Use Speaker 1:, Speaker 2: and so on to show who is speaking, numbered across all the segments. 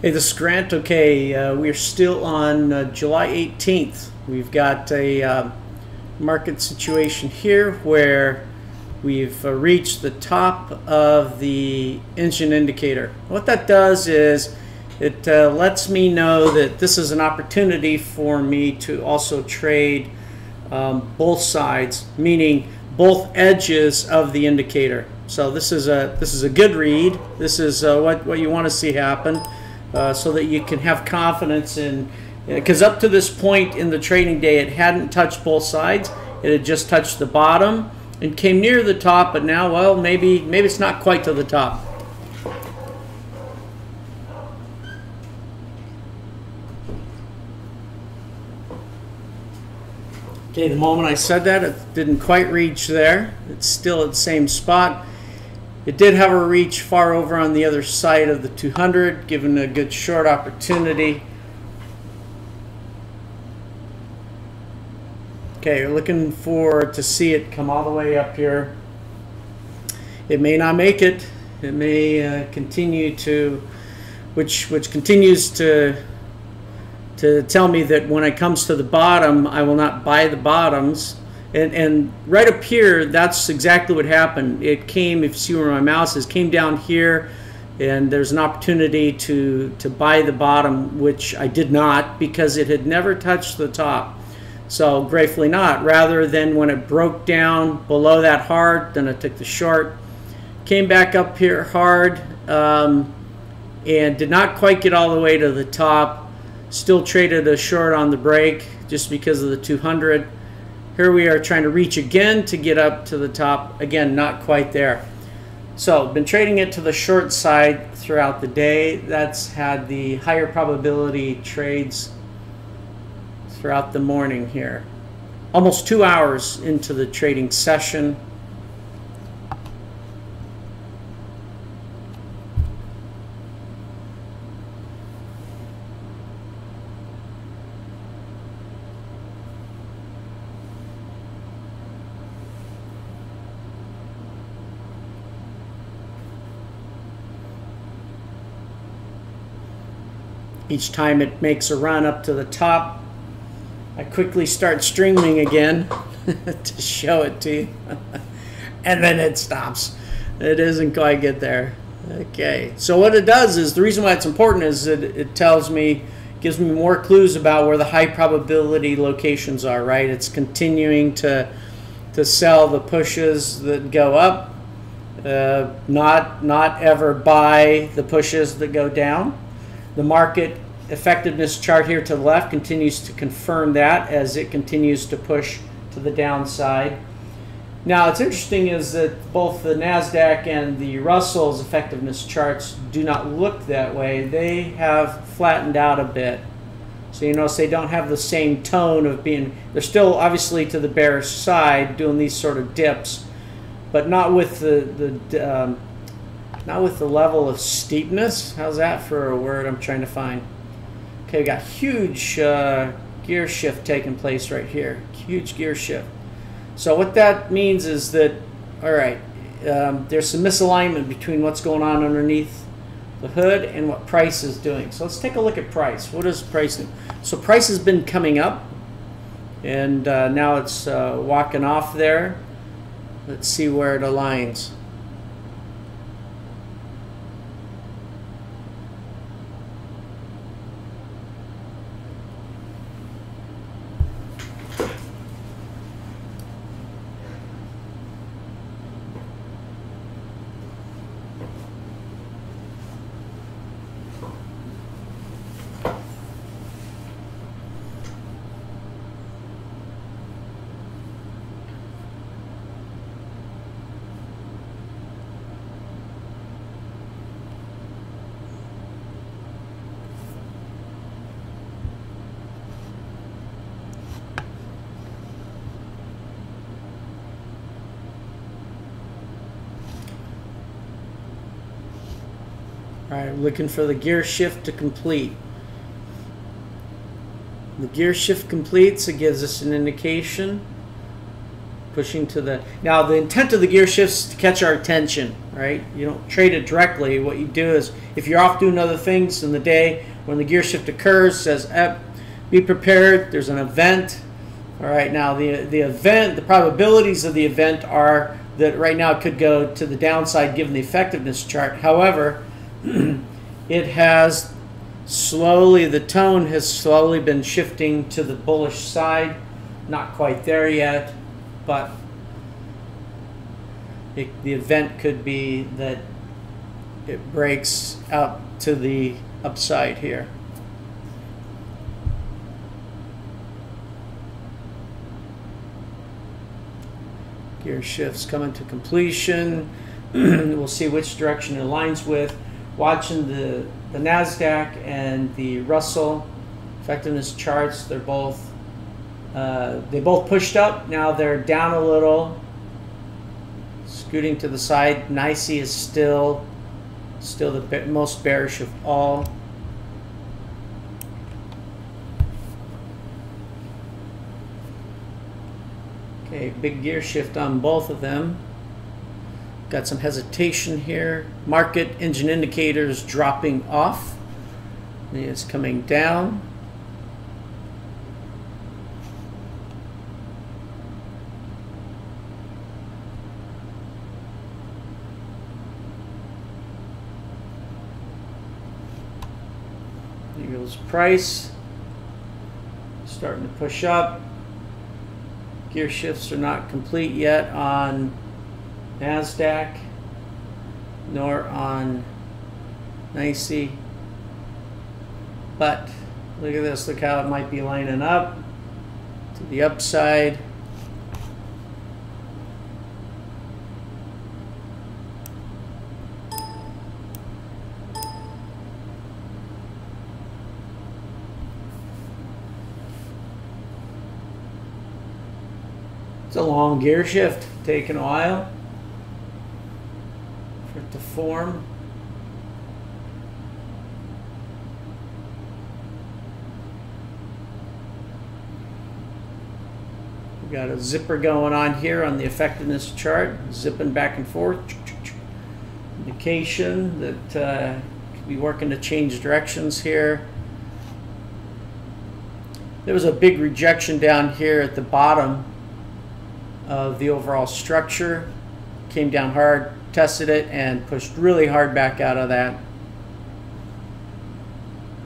Speaker 1: Hey, this is Grant. Okay, we're still on July 18th. We've got a market situation here where we've reached the top of the engine indicator. What that does is it lets me know that this is an opportunity for me to also trade both sides, meaning both edges of the indicator. So this is a good read. This is what you want to see happen. So that you can have confidence in, because up to this point in the trading day it hadn't touched both sides. It had just touched the bottom and came near the top, but now, well, maybe it's not quite to the top. Okay, the moment I said that, it didn't quite reach there. It's still at the same spot. It did have a reach far over on the other side of the 200, given a good short opportunity. Okay, you're looking to see it come all the way up here. It may not make it. It may continue to, which continues to tell me that when it comes to the bottom, I will not buy the bottoms. And right up here, that's exactly what happened. It came, if you see where my mouse is, came down here, and there's an opportunity to buy the bottom, which I did not because it had never touched the top. So gratefully not. Rather than when it broke down below that hard, then I took the short. Came back up here hard and did not quite get all the way to the top. Still traded a short on the break just because of the 200. Here we are trying to reach again to get up to the top. Again, not quite there. So, been trading it to the short side throughout the day. That's had the higher probability trades throughout the morning here. Almost 2 hours into the trading session. Each time it makes a run up to the top, I quickly start streaming again to show it to you. And then it stops. It doesn't quite get there. Okay, so what it does is, the reason why it's important is that it tells me, gives me more clues about where the high probability locations are, right? It's continuing to sell the pushes that go up, not ever buy the pushes that go down. The market effectiveness chart here to the left continues to confirm that as it continues to push to the downside. Now, what's interesting is that both the NASDAQ and the Russell's effectiveness charts do not look that way. They have flattened out a bit. So you notice they don't have the same tone of being, they're still obviously to the bearish side doing these sort of dips, but not with not with the level of steepness. How's that for a word I'm trying to find? Okay, we got huge gear shift taking place right here. Huge gear shift. So what that means is that, all right, there's some misalignment between what's going on underneath the hood and what price is doing. So let's take a look at price. What is price do? So price has been coming up, and now it's walking off there. Let's see where it aligns. All right, looking for the gear shift to complete. The gear shift completes, it gives us an indication. pushing to the, now the intent of the gear shifts is to catch our attention, right? You don't trade it directly. What you do is, if you're off doing other things in the day, when the gear shift occurs, says, be prepared, there's an event. All right, now the event, the probabilities of the event are that right now it could go to the downside given the effectiveness chart. However, it has slowly, the tone has slowly been shifting to the bullish side. Not quite there yet, but the event could be that it breaks out to the upside here. Gear shifts coming to completion. We'll see which direction it aligns with. Watching the NASDAQ and the Russell effectiveness charts, they're both they both pushed up. Now they're down a little, scooting to the side. NYSE is still the most bearish of all. Okay, big gear shift on both of them. Got some hesitation here. Market engine indicators dropping off. It's coming down. Here goes price. Starting to push up. Gear shifts are not complete yet on NASDAQ, nor on NYSE. But look at this, look how it might be lining up to the upside. It's a long gear shift, taking a while for it to form. We got a zipper going on here on the effectiveness chart, zipping back and forth. Indication that could be working to change directions here. There was a big rejection down here at the bottom of the overall structure. Came down hard, tested it, and pushed really hard back out of that.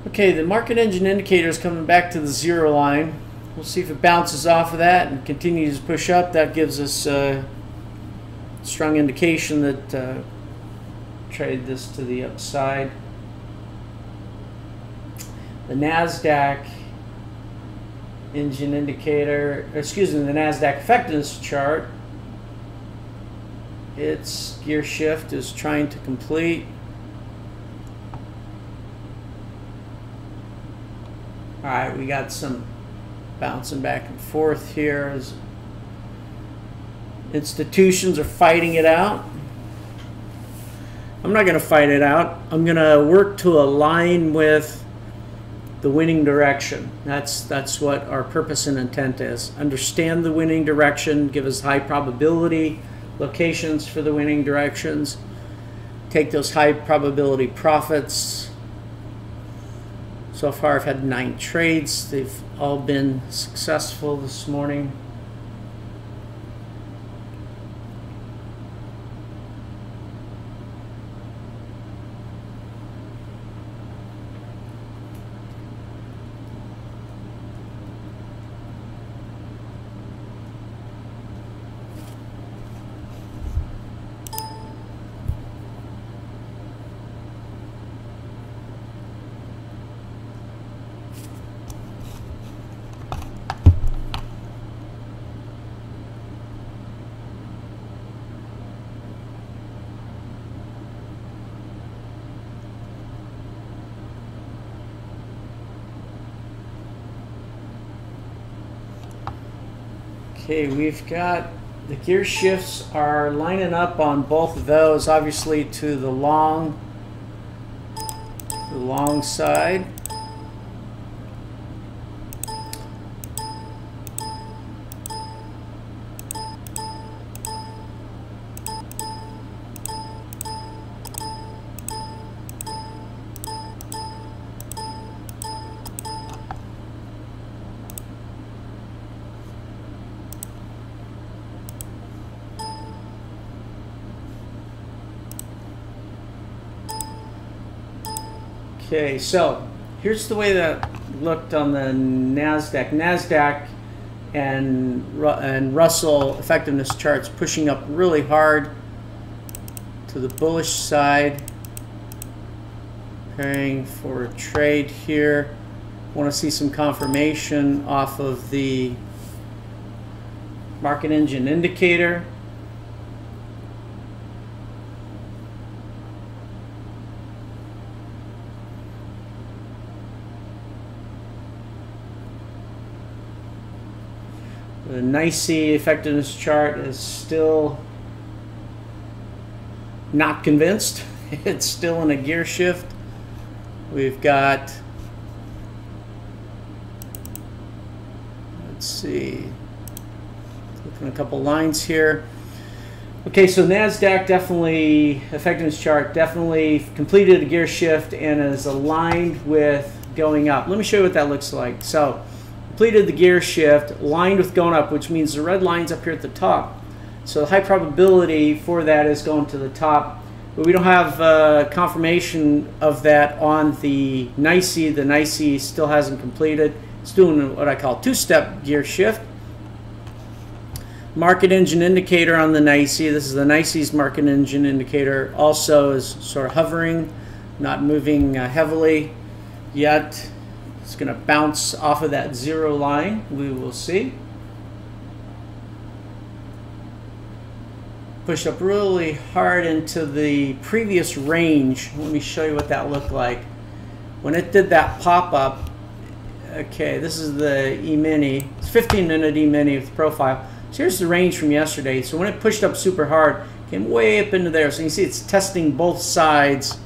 Speaker 1: Okay, the market engine indicator is coming back to the zero line. We'll see if it bounces off of that and continues to push up. That gives us a strong indication that trade this to the upside. The NASDAQ engine indicator, excuse me, the NASDAQ effectiveness chart, its gear shift is trying to complete. All right, we got some bouncing back and forth here as institutions are fighting it out. I'm not going to fight it out. I'm going to work to align with the winning direction. That's what our purpose and intent is. Understand the winning direction, give us high probability locations for the winning directions, take those high probability profits. So far I've had 9 trades. They've all been successful this morning. Okay, we've got the gear shifts are lining up on both of those, obviously to the long side. Okay, so here's the way that looked on the NASDAQ. NASDAQ and Russell effectiveness charts pushing up really hard to the bullish side. Preparing for a trade here. Want to see some confirmation off of the market engine indicator. The NYSE effectiveness chart is still not convinced. It's still in a gear shift. We've got, let's see, looking at a couple lines here. Okay, so NASDAQ definitely, effectiveness chart, definitely completed a gear shift and is aligned with going up. Let me show you what that looks like. So, completed the gear shift, aligned with going up, which means the red line's up here at the top. So the high probability for that is going to the top. But we don't have confirmation of that on the NYSE. The NYSE still hasn't completed. It's doing what I call two-step gear shift. Market engine indicator on the NYSE. This is the NYSE's market engine indicator. Also is sort of hovering, not moving heavily yet. It's going to bounce off of that zero line. We will see. Pushed up really hard into the previous range. Let me show you what that looked like. When it did that pop-up, okay, this is the E-mini. It's 15-minute E-mini with profile. So here's the range from yesterday. So when it pushed up super hard, came way up into there. So you can see it's testing both sides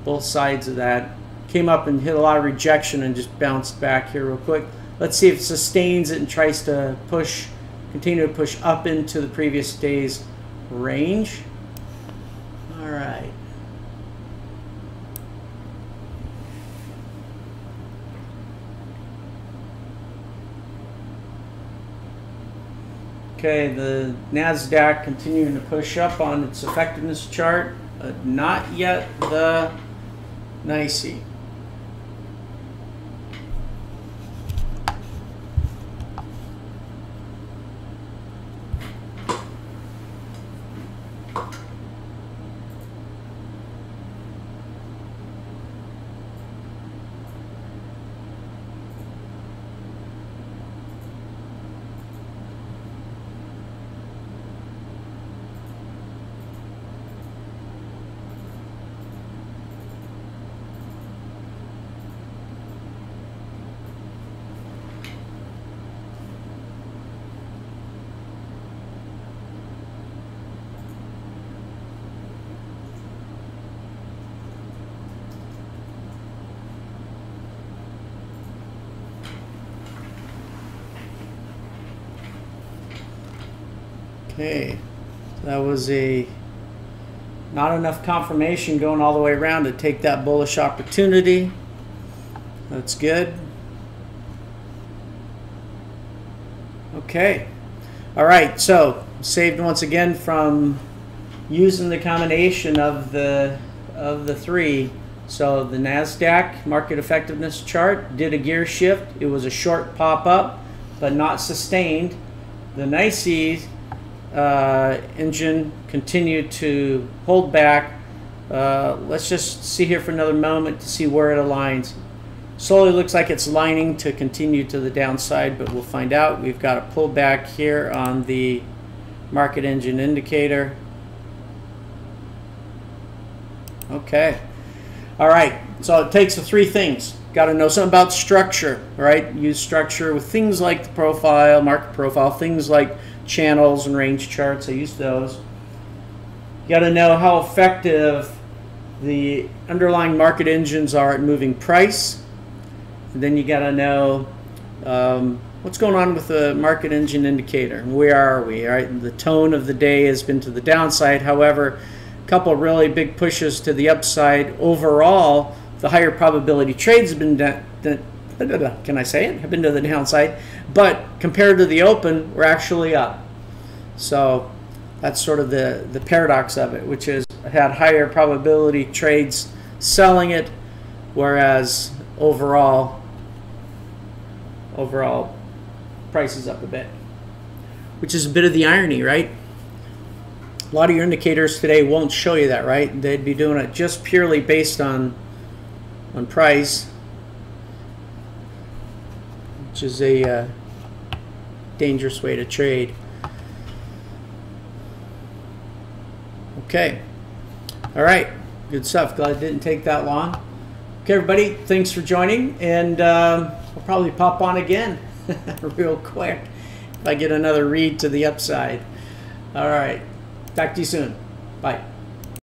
Speaker 1: of that. Came up and hit a lot of rejection and just bounced back here real quick. Let's see if it sustains it and tries to push, continue to push up into the previous day's range. All right. Okay, the NASDAQ continuing to push up on its effectiveness chart, but not yet the NYSE. Okay, that was not enough confirmation going all the way around to take that bullish opportunity. That's good. Okay, all right, so saved once again from using the combination of the three. So the NASDAQ market effectiveness chart did a gear shift. It was a short pop up, but not sustained. The NYSE engine continued to hold back. Let's just see here for another moment to see where it aligns. Slowly looks like it's lining to continue to the downside, but we'll find out. We've got a pullback here on the market engine indicator. Okay. All right. So it takes the three things. Got to know something about structure, right? Use structure with things like the profile, market profile, things like channels and range charts. I use those. You got to know how effective the underlying market engines are at moving price. And then you got to know what's going on with the market engine indicator. Where are we? All right, the tone of the day has been to the downside. However, a couple really big pushes to the upside. Overall, the higher probability trades have been can I say it? Have been to the downside, but compared to the open, we're actually up. So that's sort of the paradox of it, which is it had higher probability trades selling it, whereas overall price is up a bit, which is a bit of the irony, right? A lot of your indicators today won't show you that, right? They'd be doing it just purely based on price, which is a dangerous way to trade. Okay. All right. Good stuff. Glad it didn't take that long. Okay, everybody. Thanks for joining. And I'll probably pop on again real quick if I get another read to the upside. All right. Talk to you soon. Bye.